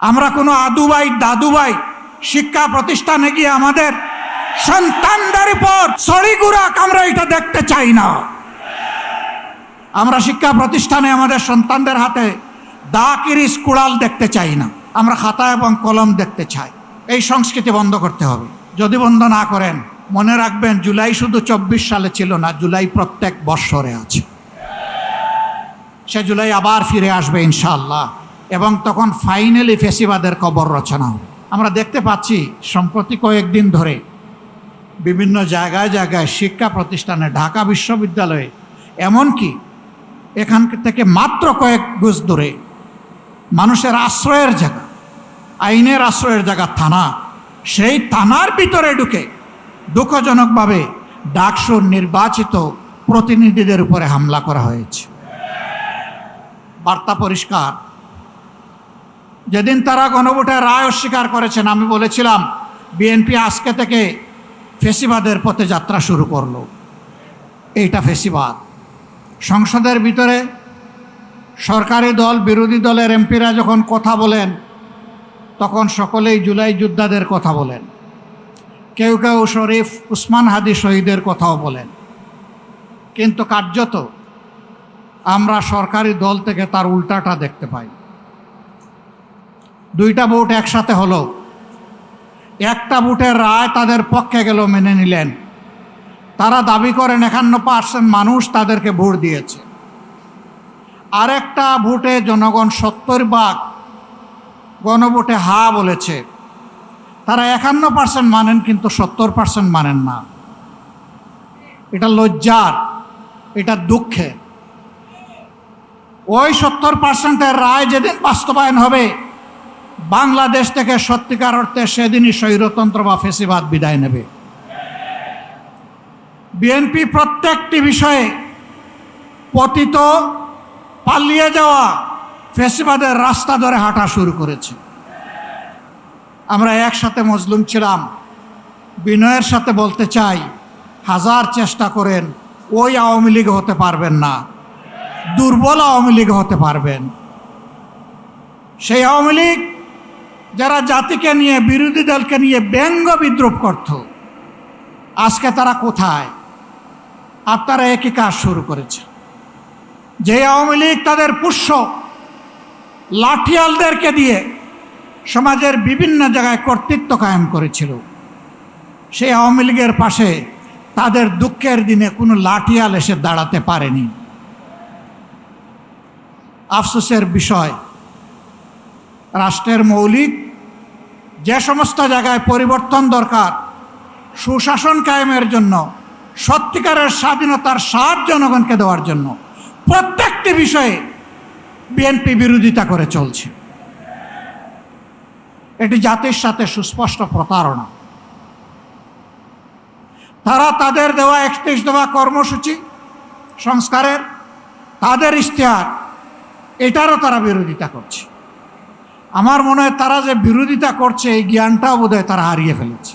আমরা কোনো আদুভাই দাদুভাই শিক্ষা প্রতিষ্ঠানে গিয়ে আমাদের সন্তানদের উপর ছড়িগুড়া কামড়া এটা দেখতে চাই না। আমরা শিক্ষা প্রতিষ্ঠানে আমাদের সন্তানদের হাতে দা কিরিস কুড়াল দেখতে চাই না। আমরা খাতা এবং কলম দেখতে চাই। এই সংস্কৃতি বন্ধ করতে হবে। যদি বন্ধ না করেন, মনে রাখবেন জুলাই শুধু 24 সালে ছিল না, জুলাই প্রত্যেক বৎসরে আছে। সে জুলাই আবার ফিরে আসবে ইনশাআল্লাহ, এবং তখন ফাইনালি ফেসিবাদের কবর রচনা হবে। আমরা দেখতে পাচ্ছি সম্প্রতি কয়েকদিন ধরে বিভিন্ন জায়গায় জায়গায় শিক্ষা প্রতিষ্ঠানে, ঢাকা বিশ্ববিদ্যালয়ে, এমনকি এখান থেকে মাত্র কয়েক গজ দূরে মানুষের আশ্রয়ের জায়গা, আইনের আশ্রয়ের জায়গা থানা, সেই থানার ভিতরে ঢুকে দুঃখজনকভাবে ডাকসুর নির্বাচিত প্রতিনিধিদের উপরে হামলা করা হয়েছে। বার্তা পরিষ্কার। যেদিন তারা গণভোটের রায় অস্বীকার করেছেন, আমি বলেছিলাম বিএনপি আজকে থেকে ফেসিবাদের পথে যাত্রা শুরু করলো। এইটা ফেসিবাদ। সংসদের ভিতরে সরকারি দল বিরোধী দলের এমপিরা যখন কথা বলেন, তখন সকলেই জুলাই যোদ্ধাদের কথা বলেন, কেউ কেউ শরীফ উসমান হাদি শহীদের কথাও বলেন, কিন্তু কার্যত আমরা সরকারি দল থেকে তার উল্টাটা দেখতে পাই। দুইটা ভোট একসাথে হলো, একটা ভোটের রায় তাদের পক্ষে গেল, মেনে নিলেন। তারা দাবি করেন 51% মানুষ তাদেরকে ভোট দিয়েছে। আরেকটা ভোটে জনগণ 70% গণভোটে হা বলেছে। তারা 51% মানেন, কিন্তু 70% মানেন না। এটা লজ্জার, এটা দুঃখের। ওই 70%-এর রায় যেদিন বাস্তবায়ন হবে, বাংলাদেশ থেকে সত্যিকার অর্থে সেদিনই স্বৈরতন্ত্র বা ফেসিবাদ বিদায় নেবে। বিএনপি প্রত্যেকটি বিষয়ে পতিত, পালিয়ে যাওয়া ফেসিবাদের রাস্তা ধরে হাঁটা শুরু করেছে। আমরা একসাথে মজলুম ছিলাম। বিনয়ের সাথে বলতে চাই, হাজার চেষ্টা করেন ওই আওয়ামী লীগ হতে পারবেন না, দুর্বল আওয়ামী লীগ হতে পারবেন। সেই আওয়ামী লীগ যারা জাতিকে নিয়ে, বিরোধী দলকে নিয়ে ব্যঙ্গ বিদ্রুপ করত, আজকে তারা কোথায়? আপনারা একই কাজ শুরু করেছে। যে আওয়ামী লীগ তাদের পুষ্য লাঠিয়ালদেরকে দিয়ে সমাজের বিভিন্ন জায়গায় কর্তৃত্ব কায়েম করেছিল, সেই আওয়ামী লীগের পাশে তাদের দুঃখের দিনে কোনো লাঠিয়াল এসে দাঁড়াতে পারেনি। আফসোসের বিষয়, রাষ্ট্রের মৌলিক যে সমস্ত জায়গায় পরিবর্তন দরকার, সুশাসন কায়েমের জন্য, সত্যিকারের স্বাধীনতার স্বাদ জনগণকে দেওয়ার জন্য, প্রত্যেকটি বিষয়ে বিএনপি বিরোধিতা করে চলছে। এটি জাতির সাথে সুস্পষ্ট প্রতারণা। তারা তাদের দেওয়া 31 দফা কর্মসূচি সংস্কারের, তাদের ইশতেহার, এটারও তারা বিরোধিতা করছে। আমার মনে হয় তারা যে বিরোধিতা করছে, এই জ্ঞানটাও বোধহয় তারা হারিয়ে ফেলেছে।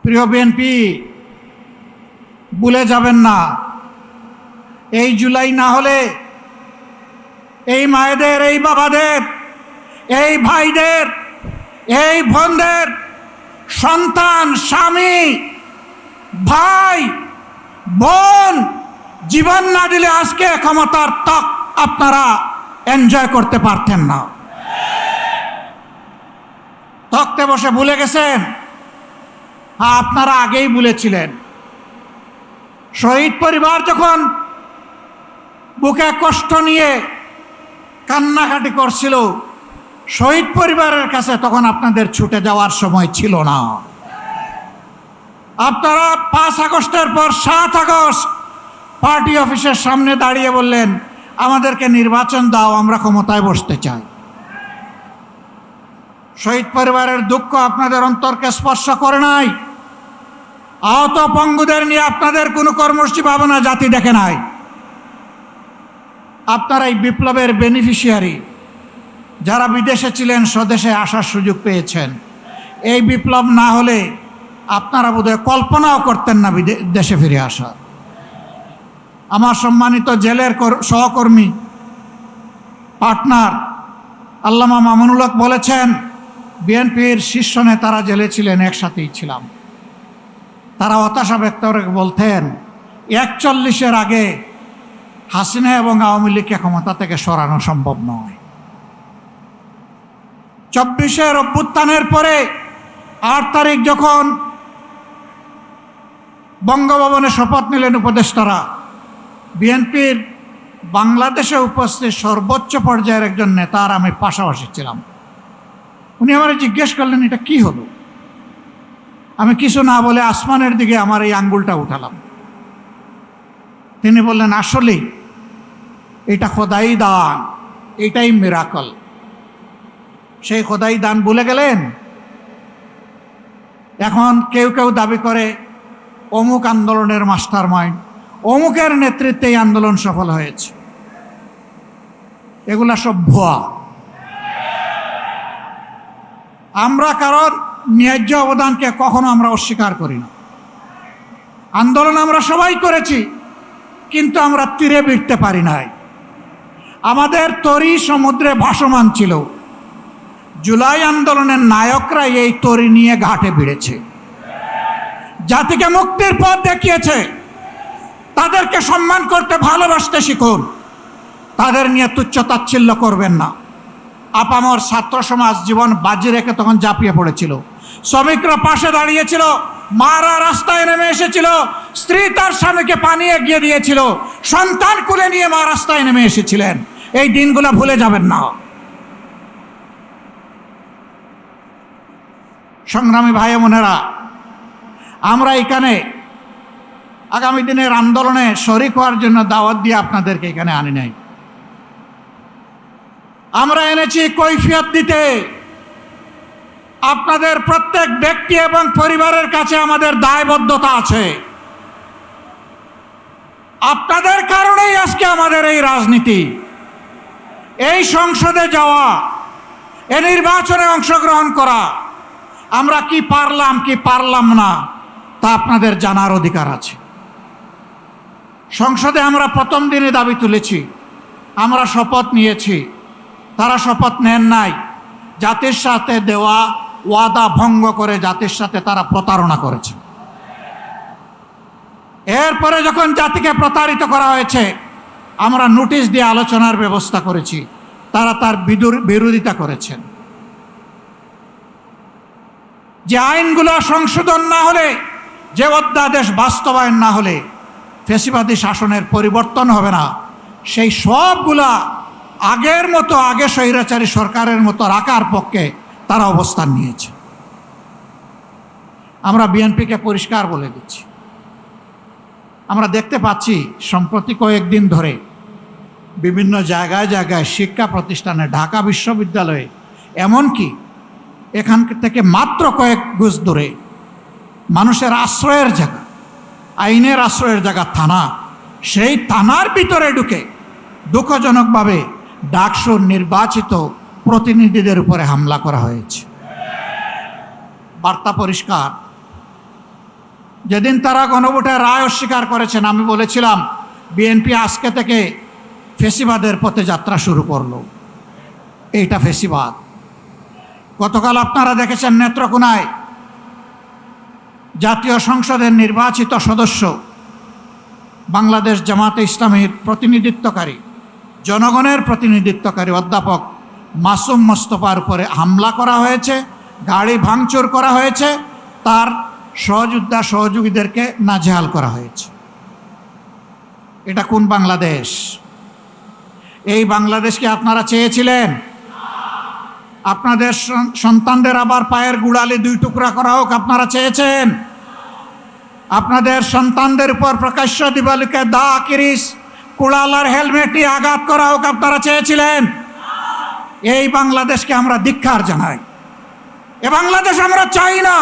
প্রিয় বিএনপি, ভুলে যাবেন না, এই জুলাই না হলে এই মায়েদের, এই বাবাদের, এই ভাইদের, এই বোনদের সন্তান, স্বামী, ভাই, বোন জীবন না দিলে আজকে ক্ষমতার তক আপনারা এনজয় করতে পারতেন না। তক্তে বসে ভুলে গেছেন? হ্যাঁ, আপনারা আগেই ভুলেছিলেন। শহীদ পরিবার যখন বুকে কষ্ট নিয়ে কান্নাকাটি করছিল, শহীদ পরিবারের কাছে তখন আপনাদের ছুটে যাওয়ার সময় ছিল না। আপনারা 5 আগস্টের পর 7 আগস্ট পার্টি অফিসের সামনে দাঁড়িয়ে বললেন, আমাদেরকে নির্বাচন দাও, আমরা ক্ষমতায় বসতে চাই। শহীদ পরিবারের দুঃখ আপনাদের অন্তরকে স্পর্শ করে নাই। আহত পঙ্গুদের নিয়ে আপনাদের কোনো কর্মসূচি ভাবনা জাতি দেখে নাই। আপনারা এই বিপ্লবের বেনিফিশিয়ারি, যারা বিদেশে ছিলেন স্বদেশে আসার সুযোগ পেয়েছেন। এই বিপ্লব না হলে আপনারা বোধহয় কল্পনাও করতেন না দেশে ফিরে আসা। আমার সম্মানিত জেলের সহকর্মী পার্টনার আল্লামা মামুনুল হক বলেছেন, বিএনপির শীর্ষ নেতারা জেলে ছিলেন, একসাথেই ছিলাম। তারা হতাশা ব্যক্ত করে বলতেন 41-এর আগে হাসিনা এবং আওয়ামী লীগকে ক্ষমতা থেকে সরানো সম্ভব নয়। 24-এর অভ্যুত্থানের পরে 8 তারিখ যখন বঙ্গভবনে শপথ নিলেন উপদেষ্টারা, বিএনপির বাংলাদেশে উপস্থিত সর্বোচ্চ পর্যায়ের একজন নেতা আর আমি পাশাপাশি ছিলাম। উনি আমারে জিজ্ঞেস করলেন, এটা কি হলো? আমি কিছু না বলে আসমানের দিকে আমার এই আঙ্গুলটা উঠালাম। তিনি বললেন, আসলেই এটা খোদাই দান, এটাই মিরাকল। সেই খোদাই দান ভুলে গেলেন। এখন কেউ কেউ দাবি করে অমুক আন্দোলনের মাস্টার মাইন্ড, অমুকের নেতৃত্বে এই আন্দোলন সফল হয়েছে। এগুলা সব ভুয়া। আমরা কারণ ন্যায্য অবদানকে কখনো আমরা অস্বীকার করি না। আন্দোলন আমরা সবাই করেছি, কিন্তু আমরা তীরে ভিড়তে পারি নাই। আমাদের তরি সমুদ্রে ভাসমান ছিল। জুলাই আন্দোলনের নায়করা এই তরি নিয়ে ঘাটে ভিড়েছে, জাতিকে মুক্তির পথ দেখিয়েছে। তাদেরকে সম্মান করতে, ভালোবাসতে শিখুন। তাদের নিয়ে তুচ্ছ-তাচ্ছিল্য করবেন না। আপামর ছাত্র সমাজ জীবন বাজি রেখে তখন ঝাঁপিয়ে পড়েছিল। শ্রমিকরা পাশে দাঁড়িয়েছিল, মারা রাস্তায় নেমে এসেছিল, স্ত্রী তার স্বামীকে পানি এগিয়ে দিয়েছিল, সন্তান কুলে নিয়ে মা রাস্তায় নেমে এসেছিলেন। এই দিনগুলো ভুলে যাবেন না। সংগ্রামী ভাই বোনেরা, আমরা এখানে আগামী দিনের আন্দোলনে শরিক হওয়ার জন্য দাওয়াত দিয়ে আপনাদেরকে এখানে আনি নাই। আমরা এনেছি কৈফিয়ত দিতে। আপনাদের প্রত্যেক ব্যক্তি এবং পরিবারের কাছে আমাদের দায়বদ্ধতা আছে। আপনাদের কারণেই আজকে আমাদের এই রাজনীতি, এই সংসদে যাওয়া, এই নির্বাচনে অংশগ্রহণ করা। আমরা কি পারলাম কি পারলাম না তা আপনাদের জানার অধিকার আছে। সংসদে আমরা প্রথম দিনে দাবি তুলেছি, আমরা শপথ নিয়েছি। তারা শপথ নেন নাই। জাতির সাথে দেওয়া ওয়াদা ভঙ্গ করে জাতির সাথে তারা প্রতারণা করেছে। এরপরে যখন জাতিকে প্রতারিত করা হয়েছে, আমরা নোটিশ দিয়ে আলোচনার ব্যবস্থা করেছি, তারা তার বিরোধিতা করেছেন। যে আইনগুলো সংশোধন না হলে, যে অধ্যাদেশ বাস্তবায়ন না হলে ফ্যাসিবাদী শাসনের পরিবর্তন হবে না, সেই সবগুলা আগের মতো, আগে স্বৈরাচারী সরকারের মতো রাখার পক্ষে তারা অবস্থান নিয়েছে। আমরা বিএনপিকে পরিষ্কার বলে দিচ্ছি, আমরা দেখতে পাচ্ছি সম্প্রতি কয়েকদিন ধরে বিভিন্ন জায়গায় জায়গায় শিক্ষা প্রতিষ্ঠানে, ঢাকা বিশ্ববিদ্যালয়ে, এমনকি এখান থেকে মাত্র কয়েক গজ দূরে মানুষের আশ্রয়ের জায়গা, আইনের আশ্রয়ের জায়গা থানা, সেই থানার ভিতরে ঢুকে দুঃখজনকভাবে ডাকসুর নির্বাচিত প্রতিনিধিদের উপরে হামলা করা হয়েছে। বার্তা পরিষ্কার। যেদিন তারা গণভোটের রায় অস্বীকার করেছেন, আমি বলেছিলাম বিএনপি আজকে থেকে ফেসিবাদের পথে যাত্রা শুরু করলো। এইটা ফেসিবাদ। গতকাল আপনারা দেখেছেন নেত্রকোনায় জাতীয় সংসদের নির্বাচিত সদস্য, বাংলাদেশ জামাতে ইসলামীর প্রতিনিধিত্বকারী, জনগণের প্রতিনিধিত্বকারী অধ্যাপক মাসুম মোস্তফার উপরে হামলা করা হয়েছে, গাড়ি ভাঙচুর করা হয়েছে, তার সহযোদ্ধা সহযোগীদেরকে নাজেহাল করা হয়েছে। এটা কোন বাংলাদেশ? এই বাংলাদেশকে আপনারা চেয়েছিলেন? আপনাদের সন্তানদের আবার পায়ের গুড়ালি 2 টুকরা করা হোক আপনারা চেয়েছেন? আপনাদের সন্তানদের উপর প্রকাশ্য দিবালিকে দা, কিরিস, কুড়ালার হেলমেট নিয়ে আঘাত করা হোক আপনারা চেয়েছিলেন? এই বাংলাদেশকে আমরা ধিক্কার জানাই। এ বাংলাদেশ আমরা চাই না।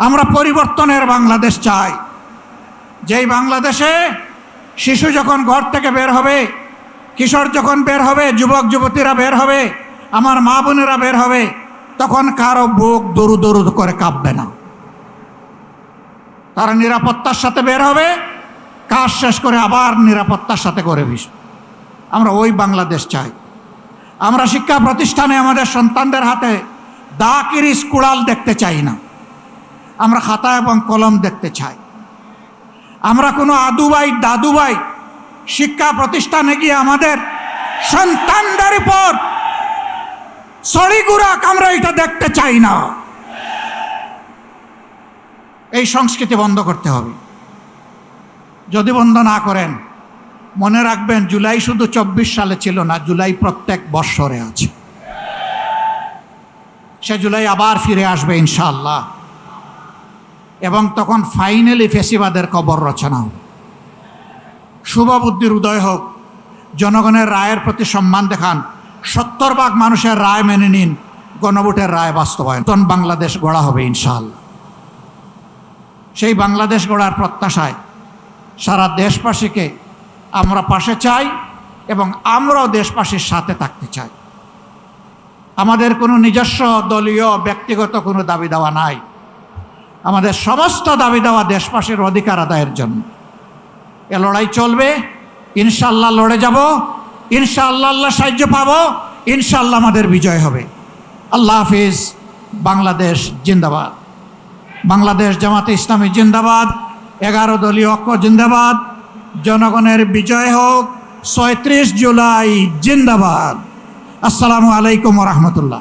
আমরা পরিবর্তনের বাংলাদেশ চাই, যেই বাংলাদেশে শিশু যখন ঘর থেকে বের হবে, কিশোর যখন বের হবে, যুবক যুবতীরা বের হবে, আমার মা বোনেরা বের হবে, তখন কারো বুক দরু দরু করে কাঁপবে না। তারা নিরাপত্তার সাথে বের হবে, কাজ শেষ করে আবার নিরাপত্তার সাথে করে আমরা ওই বাংলাদেশ চাই। আমরা শিক্ষা প্রতিষ্ঠানে আমাদের সন্তানদের হাতে দাকিরিস কুড়াল দেখতে চাই না। আমরা খাতা এবং কলম দেখতে চাই। আমরা কোনো আদুবাই দাদুবাই শিক্ষা প্রতিষ্ঠানে গিয়ে আমাদের সন্তানদের উপর সড়িগুড়া কামড়া এটা দেখতে চাই না। এই সংস্কৃতি বন্ধ করতে হবে। যদি বন্ধ না করেন, মনে রাখবেন জুলাই শুধু 24 সালে ছিল না, জুলাই প্রত্যেক বৎসরে আছে। সে জুলাই আবার ফিরে আসবে ইনশাআল্লাহ, এবং তখন ফাইনালি ফেসিবাদের কবর রচনা হোক। শুভ বুদ্ধির উদয় হোক। জনগণের রায়ের প্রতি সম্মান দেখান। 70% মানুষের রায় মেনে নিন। গণভোটের রায় বাস্তবায়ন। নতুন বাংলাদেশ গড়া হবে ইনশাআল্লাহ। সেই বাংলাদেশ গড়ার প্রত্যাশায় সারা দেশবাসীকে আমরা পাশে চাই, এবং আমরাও দেশবাসীর সাথে থাকতে চাই। আমাদের কোনো নিজস্ব দলীয় ব্যক্তিগত কোনো দাবি দাওয়া নাই। আমাদের সমস্ত দাবি দেওয়া দেশবাসীর অধিকার আদায়ের জন্য। এ লড়াই চলবে ইনশাআল্লাহ। লড়ে যাব ইনশাআল্লাহ। আল্লাহ সাহায্য পাবো ইনশাআল্লাহ। আমাদের বিজয় হবে। আল্লাহ হাফিজ। বাংলাদেশ জিন্দাবাদ। বাংলাদেশ জামাতে ইসলামী জিন্দাবাদ। 11 দলীয় ঐক্য জিন্দাবাদ। জনগণের বিজয় হোক। 36 জুলাই জিন্দাবাদ। আসসালামু আলাইকুম ওয়া রাহমাতুল্লাহ।